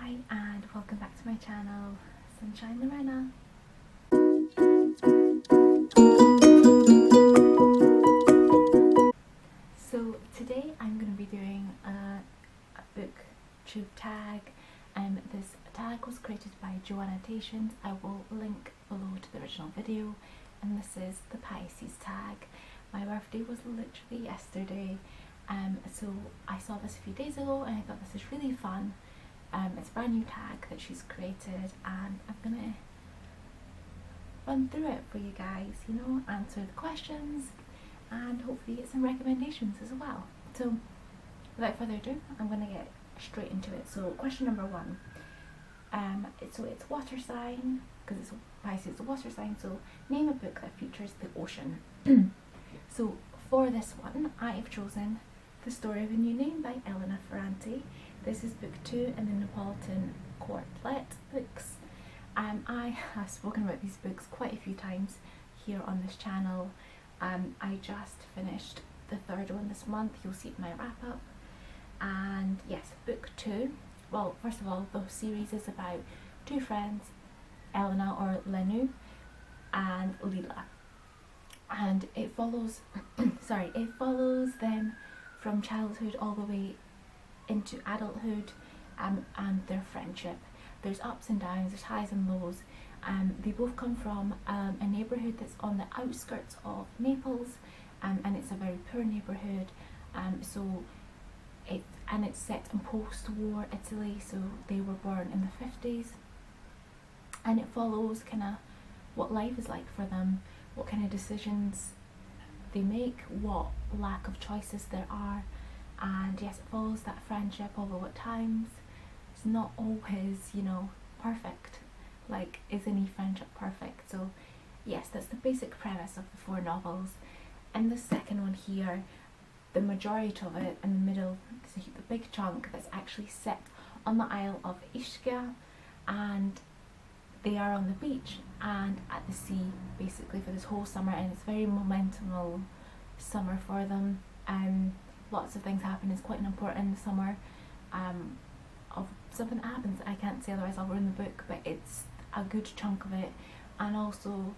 Hi and welcome back to my channel, Sunshine Lorena. So today I'm going to be doing a Booktube tag. This tag was created by Joannotations. I will link below to the original video, and this is the Pisces tag. My birthday was literally yesterday, so I saw this a few days ago and I thought this is really fun. It's a brand new tag that she's created, and I'm gonna run through it for you guys, answer the questions and hopefully get some recommendations as well. So without further ado, I'm gonna get straight into it. So question number one, it's water sign, because it's Pisces, it's a water sign, so name a book that features the ocean. So for this one, I have chosen The Story of a New Name by Elena Ferrante. This is book 2 in the Neapolitan Quartet books. I have spoken about these books quite a few times here on this channel. I just finished the third one this month. You'll see it in my wrap up. And yes, book 2. Well, first of all, the series is about two friends, Elena or Lenu and Lila. And it follows it follows them from childhood all the way into adulthood, and their friendship. There's ups and downs, there's highs and lows. They both come from a neighbourhood that's on the outskirts of Naples, and it's a very poor neighbourhood. It's set in post-war Italy, so they were born in the 50s, and it follows kind of what life is like for them, what kind of decisions they make, what lack of choices there are. And yes, it follows that friendship, although at times it's not always, perfect. Like, is any friendship perfect? So yes, that's the basic premise of the 4 novels. In the second one here, the majority of it in the middle, the big chunk that's actually set on the Isle of Ischia, and they are on the beach and at the sea basically for this whole summer, and it's very momental summer for them. Lots of things happen. It's quite an important summer. Of something that happens, I can't say, otherwise I'll ruin the book, but it's a good chunk of it. And also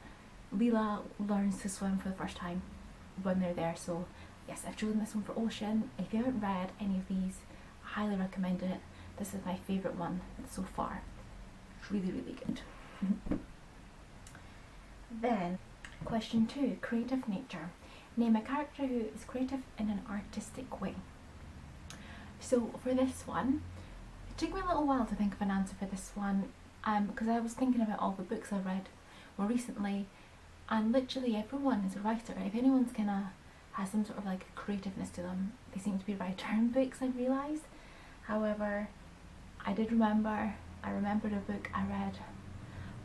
Lila learns to swim for the first time when they're there. So yes, I've chosen this one for ocean. If you haven't read any of these, I highly recommend it. This is my favourite one so far. It's really, really good. Then question 2, creative nature. Name a character who is creative in an artistic way. So for this one, it took me a little while to think of an answer for this one, because I was thinking about all the books I've read more recently, and literally everyone is a writer. If anyone's has some sort of like creativeness to them, they seem to be a writer in books, I've realised. However, I remembered a book I read,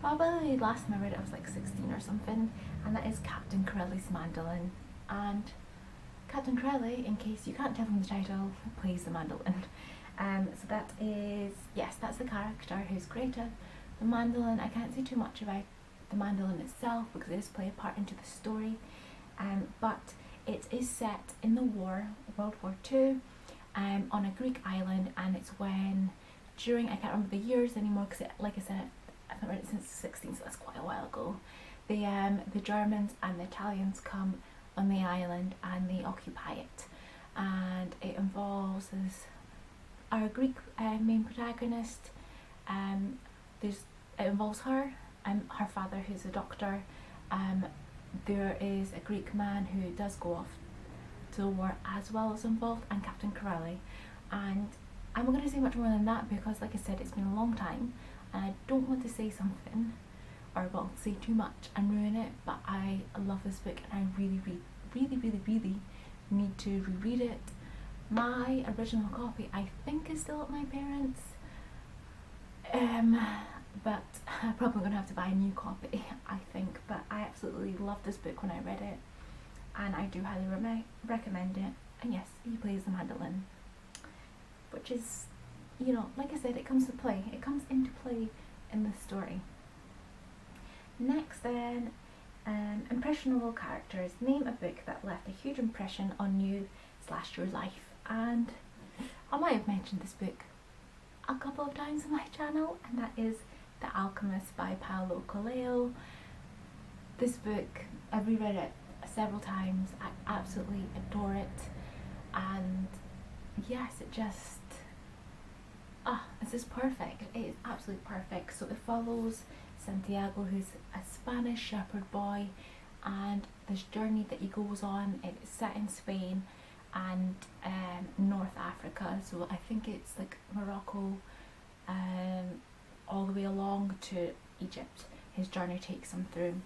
probably last time I read it I was like 16 or something, and that is Captain Corelli's Mandolin. And Captain Corelli, in case you can't tell from the title, plays the mandolin. So that is, yes, that's the character who's creative. The mandolin, I can't say too much about the mandolin itself because it does play a part into the story, but it is set in the war, World War II, on a Greek island, and it's when, during, I can't remember the years anymore because, like I said, I've not read it since the 16th, so that's quite a while ago. The Germans and the Italians come on the island and they occupy it, and it involves our Greek main protagonist. It involves her father, who's a doctor. There is a Greek man who does go off to the war as well as involved, and Captain Corelli. And I'm not going to say much more than that because, like I said, it's been a long time and I don't want to say something or say too much and ruin it, but I love this book and I really, really, really, really need to reread it. My original copy, I think, is still at my parents', but I'm probably going to have to buy a new copy, I think. But I absolutely loved this book when I read it, and I do highly recommend it. And yes, he plays the mandolin, which is, like I said, it comes into play in the story. Next then, impressionable characters. Name a book that left a huge impression on you / your life. And I might have mentioned this book a couple of times on my channel, and that is The Alchemist by Paulo Coelho. This book, I've reread it several times. I absolutely adore it, and yes, it's just perfect. It is absolutely perfect. So it follows Santiago, who's a Spanish shepherd boy, and this journey that he goes on. It's set in Spain and North Africa, so I think it's like Morocco, all the way along to Egypt. His journey takes him through.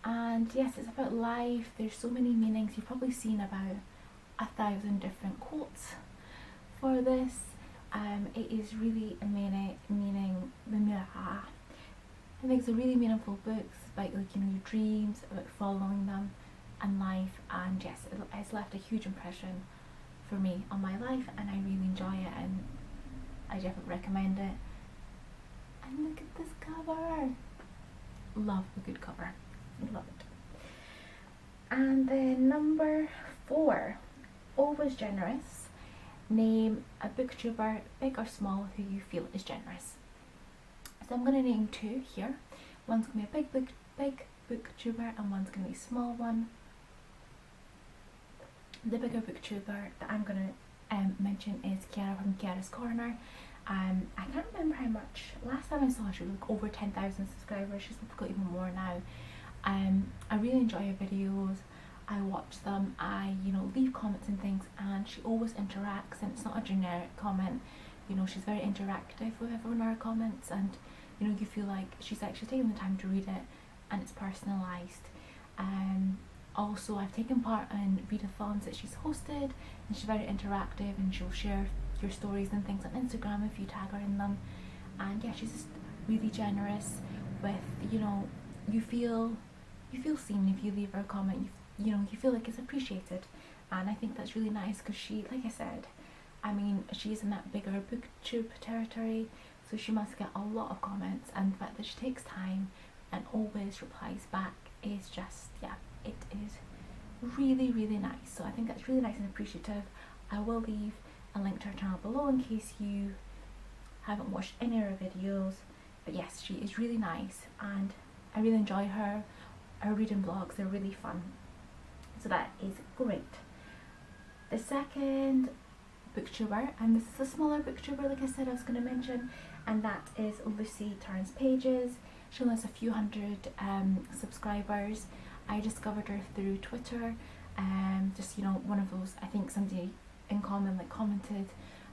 And yes, it's about life. There's so many meanings. You've probably seen about 1,000 different quotes for this. It is really a I think it's a really meaningful book. It's about, like, you know, your dreams, about following them and life, and yes, it has left a huge impression for me on my life, and I really enjoy it, and I definitely recommend it. And look at this cover. Love a good cover. Love it. And then number 4, always generous. Name a booktuber, big or small, who you feel is generous. So I'm going to name 2 here. One's going to be a big booktuber, and one's going to be a small one. The bigger booktuber that I'm going to mention is Kiara from Kiara's Corner. I can't remember how much. Last time I saw her, she was like over 10,000 subscribers. She's got even more now. I really enjoy her videos. I watch them, I, you know, leave comments and things, and she always interacts, and it's not a generic comment. You know, she's very interactive with everyone in her comments, and you know, you feel like she's actually taking the time to read it, and it's personalised. Also, I've taken part in readathons that she's hosted, and she's very interactive, and she'll share your stories and things on Instagram if you tag her in them. And yeah, she's just really generous with, you know, you feel seen if you leave her a comment. You know, you feel like it's appreciated, and I think that's really nice, because she, like I said, I mean, she's in that bigger booktube territory, so she must get a lot of comments, and the fact that she takes time and always replies back is just, yeah, it is really, really nice. So I think that's really nice and appreciative. I will leave a link to her channel below in case you haven't watched any of her videos, but yes, she is really nice, and I really enjoy her reading vlogs. They're really fun. So that is great. The second booktuber, and this is a smaller booktuber, like I said, I was going to mention, and that is Lucy Turns Pages. She only has a few hundred subscribers. I discovered her through Twitter, just, you know, one of those, I think somebody in common like commented,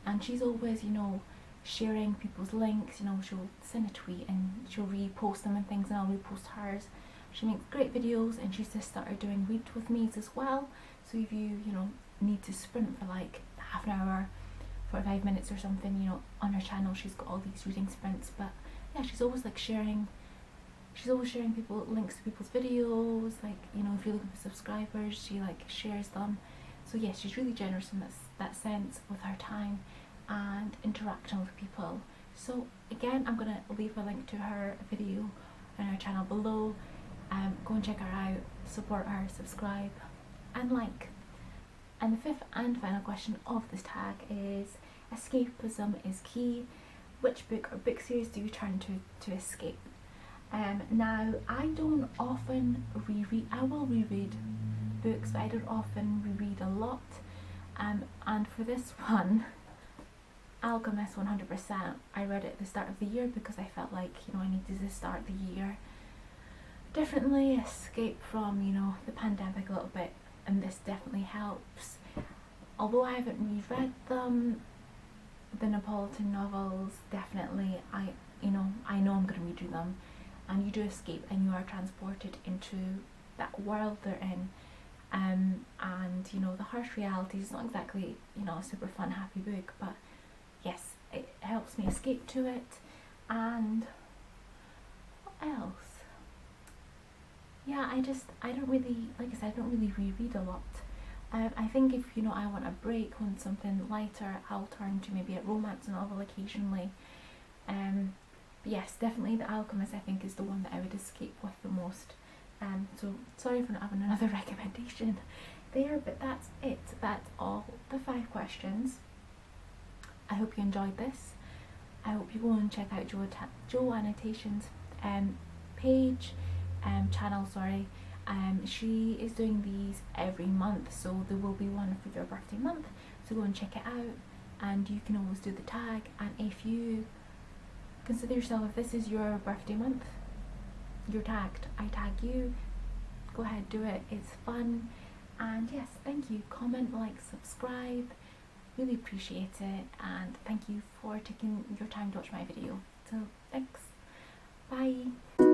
and she's always, you know, sharing people's links. You know, she'll send a tweet and she'll repost them and things, and I'll repost hers. She makes great videos, and she's just started doing read with me's as well. So if you know, need to sprint for like half an hour, 45 minutes or something, you know, on her channel she's got all these reading sprints. But yeah, she's always like sharing people links to people's videos, like, you know, if you're looking for subscribers, she like shares them. So yes, she's really generous in that sense with her time and interaction with people. So again, I'm gonna leave a link to her video on her channel below. Go and check her out, support her, subscribe and like. And the 5th and final question of this tag is, escapism is key. Which book or book series do you turn to escape? Now, I don't often reread. I will reread books, but I don't often reread a lot. And for this one, Alchemist 100%. I read it at the start of the year because I felt like, you know, I needed to start the year differently, escape from, you know, the pandemic a little bit, and this definitely helps. Although I haven't reread them, the Neapolitan novels, definitely, I know I'm going to redo them, and you do escape and you are transported into that world they're in, and you know, the harsh reality is not exactly, you know, a super fun happy book, but yes, it helps me escape to it. And what else? Yeah, I don't really, like I said, I don't really reread a lot. I think if, you know, I want a break, want something lighter, I'll turn to maybe a romance novel occasionally. But yes, definitely The Alchemist, I think, is the one that I would escape with the most. So sorry for not having another recommendation there, but that's it. That's all the 5 questions. I hope you enjoyed this. I hope you go and check out Jo Annotations page, channel, sorry. She is doing these every month, so there will be one for your birthday month, so go and check it out. And you can always do the tag, and if you consider yourself, if this is your birthday month, you're tagged, I tag you, go ahead, do it, it's fun. And yes, thank you, comment, like, subscribe, really appreciate it, and thank you for taking your time to watch my video. So thanks, bye.